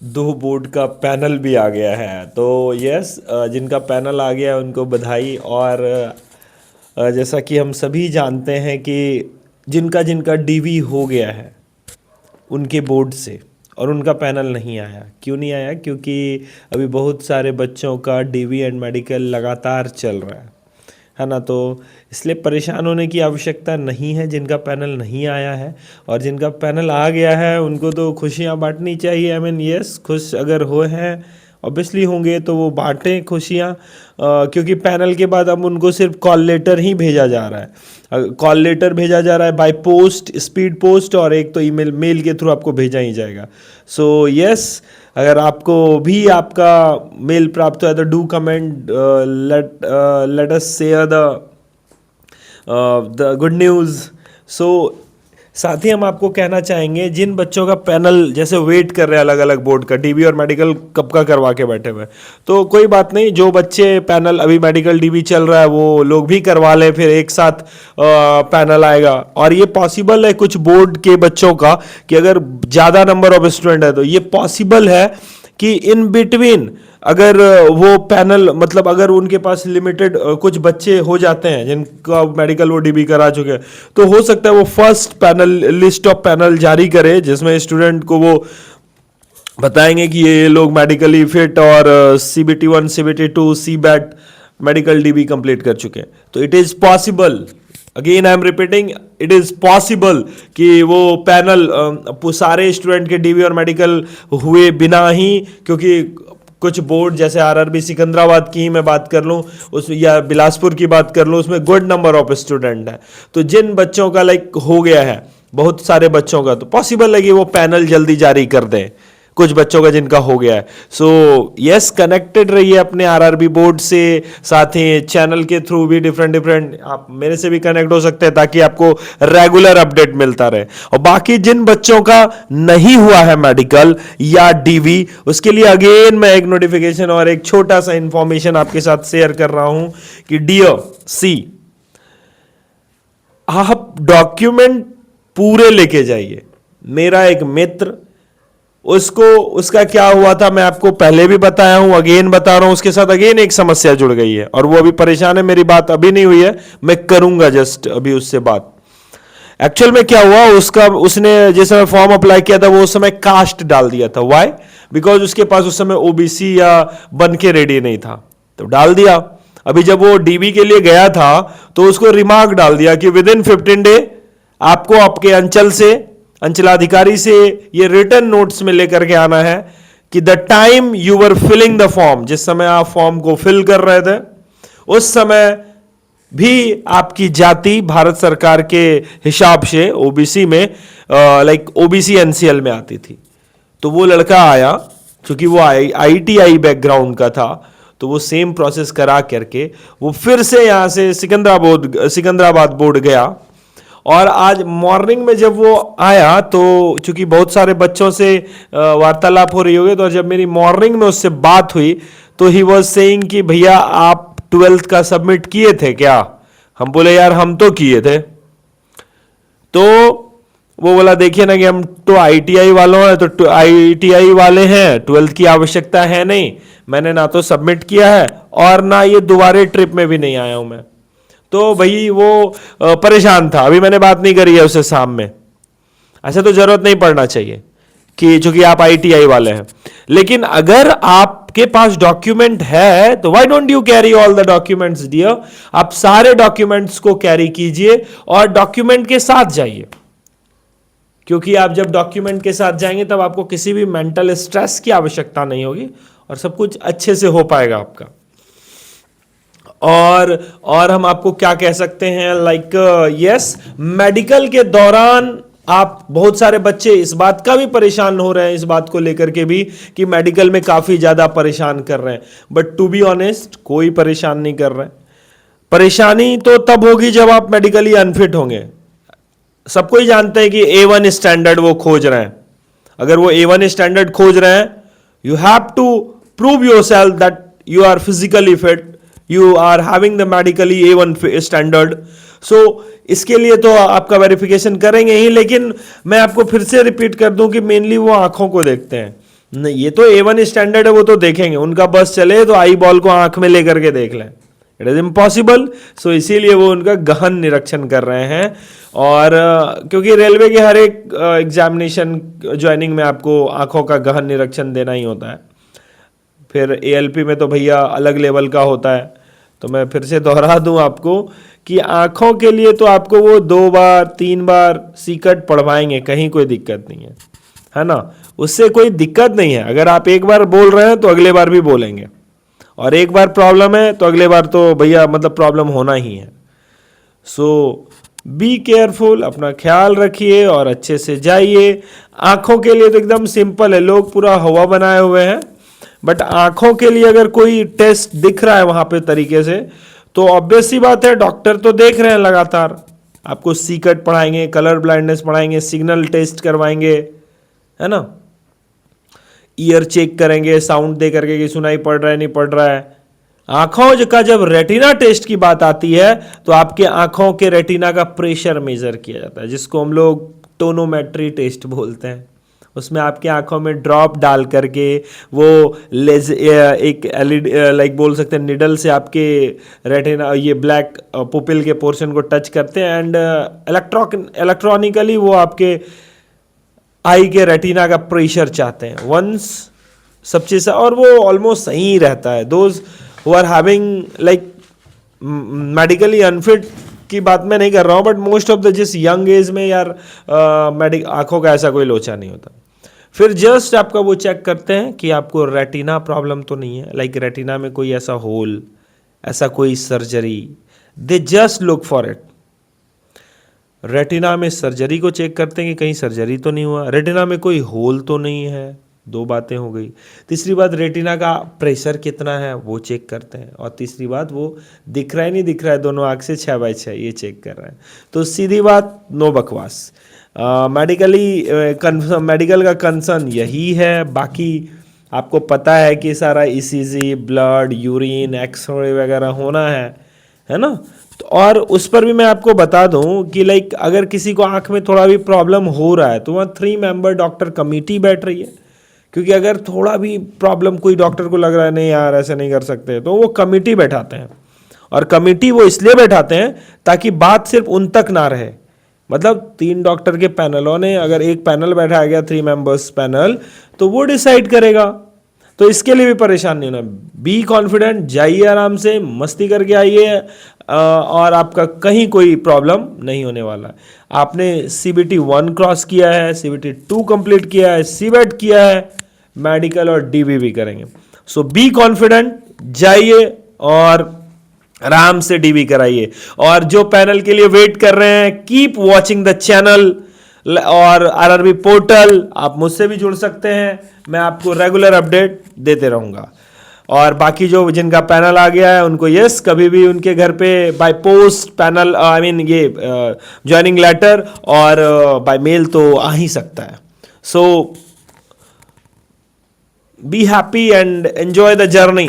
दो बोर्ड का पैनल भी आ गया है। तो यस, जिनका पैनल आ गया है उनको बधाई। और जैसा कि हम सभी जानते हैं कि जिनका जिनका डीवी हो गया है उनके बोर्ड से और उनका पैनल नहीं आया, क्यों नहीं आया? क्योंकि अभी बहुत सारे बच्चों का डीवी एंड मेडिकल लगातार चल रहा है ना। तो इसलिए परेशान होने की आवश्यकता नहीं है जिनका पैनल नहीं आया है। और जिनका पैनल आ गया है उनको तो खुशियाँ बांटनी चाहिए। आई मीन यस, खुश अगर हो हैं ऑब्वियसली होंगे तो वो बांटें खुशियाँ, क्योंकि पैनल के बाद अब उनको सिर्फ कॉल लेटर ही भेजा जा रहा है। कॉल लेटर भेजा जा रहा है बाय पोस्ट, स्पीड पोस्ट, और एक तो ईमेल, मेल के थ्रू आपको भेजा ही जाएगा। सो यस, अगर आपको भी आपका मेल प्राप्त हुआ तो do comment, let us share the good news. So साथ ही हम आपको कहना चाहेंगे जिन बच्चों का पैनल जैसे वेट कर रहे हैं अलग अलग बोर्ड का, डीबी और मेडिकल कब का करवा के बैठे हुए हैं, तो कोई बात नहीं, जो बच्चे पैनल अभी मेडिकल डीबी चल रहा है वो लोग भी करवा लें, फिर एक साथ पैनल आएगा। और ये पॉसिबल है कुछ बोर्ड के बच्चों का कि अगर ज़्यादा नंबर ऑफ स्टूडेंट है तो ये पॉसिबल है कि इन बिटवीन अगर वो पैनल, मतलब अगर उनके पास लिमिटेड कुछ बच्चे हो जाते हैं जिनका मेडिकल वो डीबी करा चुके हैं, तो हो सकता है वो first panel, list of panel जारी करे जिसमें स्टूडेंट को वो बताएंगे कि ये लोग मेडिकली फिट और CBT1, CBT2, CBAT medical dB complete कर चुके हैं। तो it is possible, again I am repeating, it is possible कि वो पैनल सारे स्टूडेंट के डीबी और मेडिकल हुए बिना ही, क्योंकि कुछ बोर्ड जैसे RRB सिकंदराबाद की ही मैं बात कर लूँ उस, या बिलासपुर की बात कर लूँ, उसमें गुड नंबर ऑफ स्टूडेंट है। तो जिन बच्चों का लाइक हो गया है, बहुत सारे बच्चों का, तो पॉसिबल है कि वो पैनल जल्दी जारी कर दें कुछ बच्चों का जिनका हो गया है। सो यस, कनेक्टेड रहिए अपने RRB बोर्ड से, साथ ही चैनल के थ्रू भी डिफरेंट आप मेरे से भी कनेक्ट हो सकते हैं ताकि आपको रेगुलर अपडेट मिलता रहे। और बाकी जिन बच्चों का नहीं हुआ है मेडिकल या डीवी, उसके लिए अगेन मैं एक नोटिफिकेशन और एक छोटा सा इंफॉर्मेशन आपके साथ शेयर कर रहा हूं कि डियर सी, आप डॉक्यूमेंट पूरे लेके जाइए। मेरा एक मित्र, उसको उसका क्या हुआ था मैं आपको पहले भी बताया हूं, अगेन बता रहा हूं, उसके साथ अगेन एक समस्या जुड़ गई है और वो अभी परेशान है। मेरी बात अभी नहीं हुई है, मैं करूंगा जस्ट अभी उससे बात। एक्चुअल में क्या हुआ, उसने जिस समय फॉर्म अप्लाई किया था वो उस समय कास्ट डाल दिया था। व्हाई? बिकॉज उसके पास उस समय OBC या बन के रेडी नहीं था, तो डाल दिया। अभी जब वो डीबी के लिए गया था तो उसको रिमार्क डाल दिया कि विद इन 15 डे आपको आपके अंचल से, अंचलाधिकारी से ये रिटर्न नोट्स में लेकर के आना है कि the time you were filling the form, जिस समय आप फॉर्म को फिल कर रहे थे उस समय भी आपकी जाति भारत सरकार के हिसाब से OBC में लाइक OBC NCL में आती थी। तो वो लड़का आया, क्योंकि वो ITI बैकग्राउंड का था, तो वो सेम प्रोसेस करा करके वो फिर से यहाँ से सिकंदराबाद बोर्ड गया। और आज मॉर्निंग में जब वो आया तो चूंकि बहुत सारे बच्चों से वार्तालाप हो रही होगी, तो जब मेरी मॉर्निंग में उससे बात हुई तो ही वाज सेइंग कि भैया आप 12th का सबमिट किए थे क्या? हम बोले यार हम तो किए थे। तो वो बोला देखिए ना कि हम तो ITI वालों हैं, तो ITI वाले हैं, 12th की आवश्यकता है नहीं, मैंने ना तो सबमिट किया है और ना ये दोबारे ट्रिप में भी नहीं आया हूं मैं। तो भाई वो परेशान था। अभी मैंने बात नहीं करी है उससे शाम में। ऐसा तो जरूरत नहीं पड़ना चाहिए कि चूंकि आप ITI वाले हैं, लेकिन अगर आपके पास डॉक्यूमेंट है तो why don't you carry all the documents dear. आप सारे डॉक्यूमेंट्स को कैरी कीजिए और डॉक्यूमेंट के साथ जाइए, क्योंकि आप जब डॉक्यूमेंट के साथ जाएंगे तब आपको किसी भी मेंटल स्ट्रेस की आवश्यकता नहीं होगी और सब कुछ अच्छे से हो पाएगा आपका। और हम आपको क्या कह सकते हैं, लाइक यस, मेडिकल के दौरान आप, बहुत सारे बच्चे इस बात का भी परेशान हो रहे हैं, इस बात को लेकर के भी कि मेडिकल में काफी ज्यादा परेशान कर रहे हैं, बट टू बी ऑनेस्ट कोई परेशान नहीं कर रहे हैं। परेशानी तो तब होगी जब आप मेडिकली अनफिट होंगे। सबको ही जानते हैं कि A1 स्टैंडर्ड वो खोज रहे हैं। अगर वो A1 स्टैंडर्ड खोज रहे हैं, you have to prove your self that you are physically fit, you are having the medically A1 standard. So इसके लिए तो आपका वेरिफिकेशन करेंगे ही, लेकिन मैं आपको फिर से रिपीट कर दूं कि मेनली वो आंखों को देखते हैं नहीं, ये तो A1 स्टैंडर्ड है, वो तो देखेंगे, उनका बस चले तो आई बॉल को आंख में लेकर के देख लें, इट इज इम्पॉसिबल। सो इसीलिए वो उनका गहन निरीक्षण कर रहे हैं। और क्योंकि रेलवे के हर एक एग्जामिनेशन ज्वाइनिंग में आपको आंखों का गहन निरीक्षण देना ही होता है। फिर ALP में तो भैया अलग लेवल का होता है। तो मैं फिर से दोहरा दूं आपको कि आंखों के लिए तो आपको वो 2 बार 3 बार सीकट पढ़वाएंगे, कहीं कोई दिक्कत नहीं है ना, उससे कोई दिक्कत नहीं है। अगर आप एक बार बोल रहे हैं तो अगले बार भी बोलेंगे, और एक बार प्रॉब्लम है तो अगले बार तो भैया मतलब प्रॉब्लम होना ही है। सो बी केयरफुल, अपना ख्याल रखिए और अच्छे से जाइए। आंखों के लिए तो एकदम सिंपल है, लोग पूरा हवा बनाए हुए हैं, बट आंखों के लिए अगर कोई टेस्ट दिख रहा है वहां पे तरीके से, तो ऑब्वियस सी बात है, डॉक्टर तो देख रहे हैं लगातार, आपको सीकट पढ़ाएंगे, कलर ब्लाइंडनेस पढ़ाएंगे, सिग्नल टेस्ट करवाएंगे, है ना, ईयर चेक करेंगे साउंड दे करके कि सुनाई पड़ रहा है नहीं पड़ रहा है। आंखों का जब रेटिना टेस्ट की बात आती है तो आपके आंखों के रेटिना का प्रेशर मेजर किया जाता है, जिसको हम लोग टोनोमेट्री टेस्ट बोलते हैं। उसमें आपके आंखों में ड्रॉप डाल करके वो एक एलईडी लाइक बोल सकते हैं निडल से आपके रेटिना ये ब्लैक पुपिल के पोर्शन को टच करते हैं, एंड इलेक्ट्रॉनिकली वो आपके आई के रेटिना का प्रेशर चाहते हैं वंस सब चीज़, और वो ऑलमोस्ट सही रहता है। Those who are having like medically unfit की बात मैं नहीं कर रहा हूँ, बट मोस्ट ऑफ द जिस यंग एज में यार आंखों का ऐसा कोई लोचा नहीं होता। फिर जस्ट आपका वो चेक करते हैं कि आपको रेटिना प्रॉब्लम तो नहीं है, लाइक रेटिना में कोई ऐसा होल, ऐसा कोई surgery, they just look for it. Retina में सर्जरी को चेक करते हैं कि कहीं सर्जरी तो नहीं हुआ, रेटिना में कोई होल तो नहीं है, 2 बातें हो गई। तीसरी बात, रेटिना का प्रेशर कितना है वो चेक करते हैं, और तीसरी बात वो दिख रहा है नहीं दिख रहा है दोनों आँख से 6/6 ये चेक कर रहे हैं। तो सीधी बात, नो बकवास। मेडिकल का कंसर्न यही है। बाकी आपको पता है कि सारा ECG, ब्लड, यूरिन, एक्सरे वगैरह होना है ना। तो और उस पर भी मैं आपको बता दूं कि लाइक अगर किसी को आंख में थोड़ा भी प्रॉब्लम हो रहा है तो वहाँ 3 मेंबर डॉक्टर कमेटी बैठ रही है, क्योंकि अगर थोड़ा भी प्रॉब्लम कोई डॉक्टर को लग रहा है नहीं यार ऐसे नहीं कर सकते, तो वो कमेटी बैठाते हैं। और कमेटी वो इसलिए बैठाते हैं ताकि बात सिर्फ उन तक ना रहे, मतलब 3 डॉक्टर के पैनलों ने अगर एक पैनल बैठाया गया 3 मेंबर्स पैनल, तो वो डिसाइड करेगा। तो इसके लिए भी परेशान नहीं होना, बी कॉन्फिडेंट, जाइए आराम से, मस्ती करके आइए, और आपका कहीं कोई प्रॉब्लम नहीं होने वाला है। आपने CBT 1 क्रॉस किया है, CBT 2 कंप्लीट किया है, CBET किया है, मेडिकल और DB भी करेंगे। सो बी कॉन्फिडेंट, जाइए और आराम से DB कराइए। और जो पैनल के लिए वेट कर रहे हैं, कीप वॉचिंग द चैनल और RRB पोर्टल, आप मुझसे भी जुड़ सकते हैं, मैं आपको रेगुलर अपडेट देते रहूँगा। और बाकी जो जिनका पैनल आ गया है उनको यस, कभी भी उनके घर पे by post panel I mean ये ज्वाइनिंग लेटर और बाय मेल तो आ ही सकता है। So be happy and enjoy the journey.